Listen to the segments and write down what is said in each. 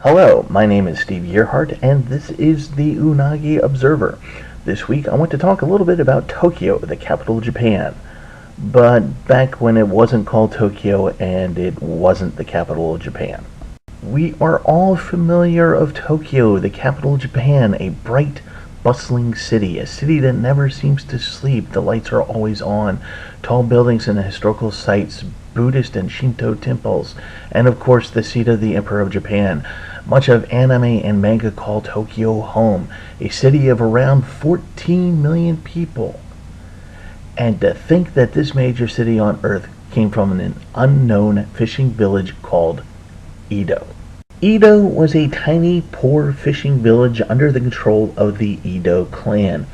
Hello, my name is Steve Yearhart, and this is the Unagi Observer. This week I want to talk a little bit about Tokyo, the capital of Japan, but back when it wasn't called Tokyo and it wasn't the capital of Japan. We are all familiar of Tokyo, the capital of Japan, a bright, bustling city, a city that never seems to sleep. The lights are always on, tall buildings and historical sites, Buddhist and Shinto temples, and of course the seat of the Emperor of Japan. Much of anime and manga call Tokyo home, a city of around 14 million people. And to think that this major city on Earth came from an unknown fishing village called Edo. Edo was a tiny, poor fishing village under the control of the Edo clan,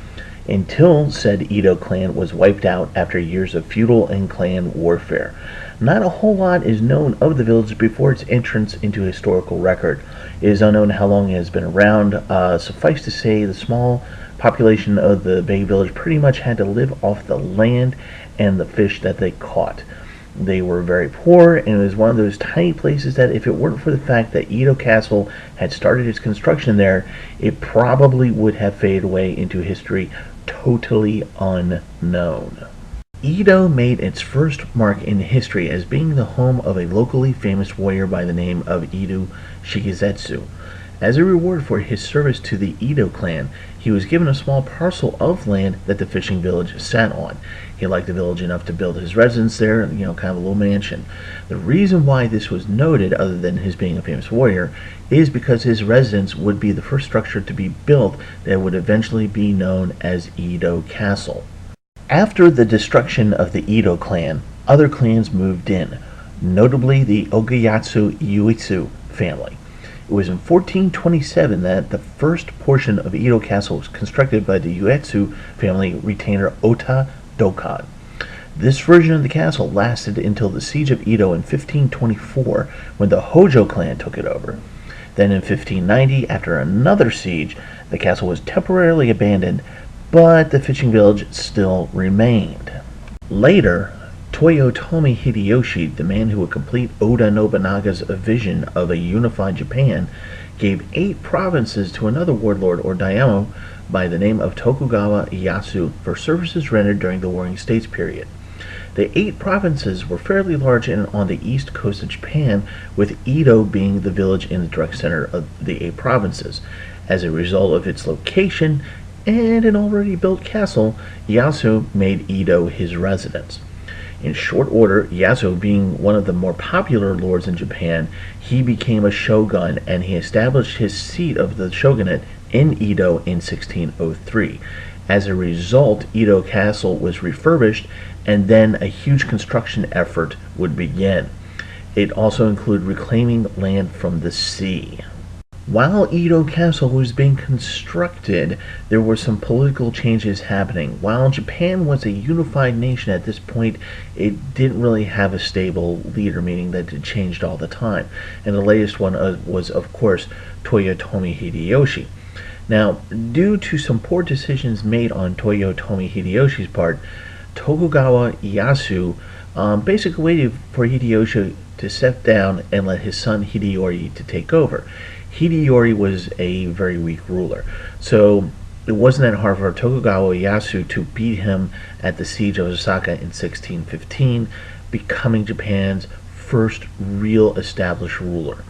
until said Edo clan was wiped out after years of feudal and clan warfare. Not a whole lot is known of the village before its entrance into historical record. It is unknown how long it has been around. Suffice to say, the small population of the Bay Village pretty much had to live off the land and the fish that they caught. They were very poor, and it was one of those tiny places that if it weren't for the fact that Edo Castle had started its construction there, it probably would have faded away into history totally unknown. Edo made its first mark in history as being the home of a locally famous warrior by the name of Edo Shigezetsu. As a reward for his service to the Edo clan, he was given a small parcel of land that the fishing village sat on. He liked the village enough to build his residence there, kind of a little mansion. The reason why this was noted, other than his being a famous warrior, is because his residence would be the first structure to be built that would eventually be known as Edo Castle. After the destruction of the Edo clan, other clans moved in, notably the Ogayasu Ieyasu family. It was in 1427 that the first portion of Edo Castle was constructed by the Ieyasu family retainer Ota Dokan. This version of the castle lasted until the siege of Edo in 1524, when the Hojo clan took it over. Then in 1590, after another siege, the castle was temporarily abandoned, but the fishing village still remained. Later, Toyotomi Hideyoshi, the man who would complete Oda Nobunaga's vision of a unified Japan, gave 8 provinces to another warlord or daimyo by the name of Tokugawa Ieyasu for services rendered during the Warring States period. The 8 provinces were fairly large and on the east coast of Japan, with Edo being the village in the direct center of the 8 provinces. As a result of its location and an already built castle, Ieyasu made Edo his residence. In short order, Ieyasu being one of the more popular lords in Japan, he became a shogun and he established his seat of the shogunate in Edo in 1603. As a result, Edo Castle was refurbished and then a huge construction effort would begin. It also included reclaiming land from the sea. While Edo Castle was being constructed, there were some political changes happening. While Japan was a unified nation at this point, it didn't really have a stable leader, meaning that it changed all the time. And the latest one was, of course, Toyotomi Hideyoshi. Now, due to some poor decisions made on Toyotomi Hideyoshi's part, Tokugawa Ieyasu basically waited for Hideyoshi to step down and let his son Hideyori to take over. Hideyori was a very weak ruler, so it wasn't that hard for Tokugawa Ieyasu to beat him at the siege of Osaka in 1615, becoming Japan's first real established ruler.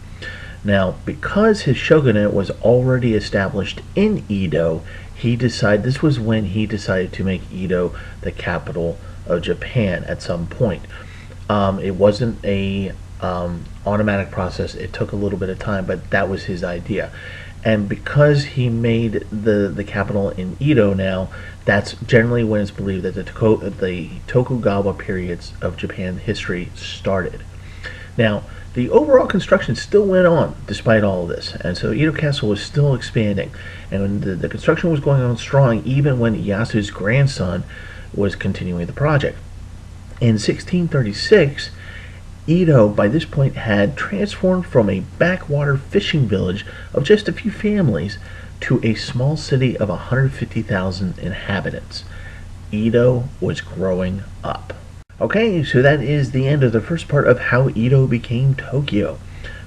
Now, because his shogunate was already established in Edo, this was when he decided to make Edo the capital of Japan at some point. It wasn't a automatic process. It took a little bit of time, but that was his idea. And because he made the capital in Edo now, that's generally when it's believed that the Tokugawa periods of Japan history started. Now, the overall construction still went on despite all of this, and so Edo Castle was still expanding, and the construction was going on strong even when Ieyasu's grandson was continuing the project. In 1636, Edo, by this point, had transformed from a backwater fishing village of just a few families to a small city of 150,000 inhabitants. Edo was growing up. Okay, so that is the end of the first part of how Edo became Tokyo.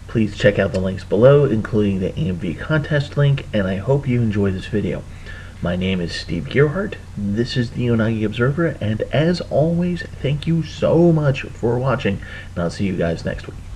Please check out the links below, including the AMV contest link, and I hope you enjoy this video. My name is Steve Gearhart, this is the Unagi Observer, and as always, thank you so much for watching, and I'll see you guys next week.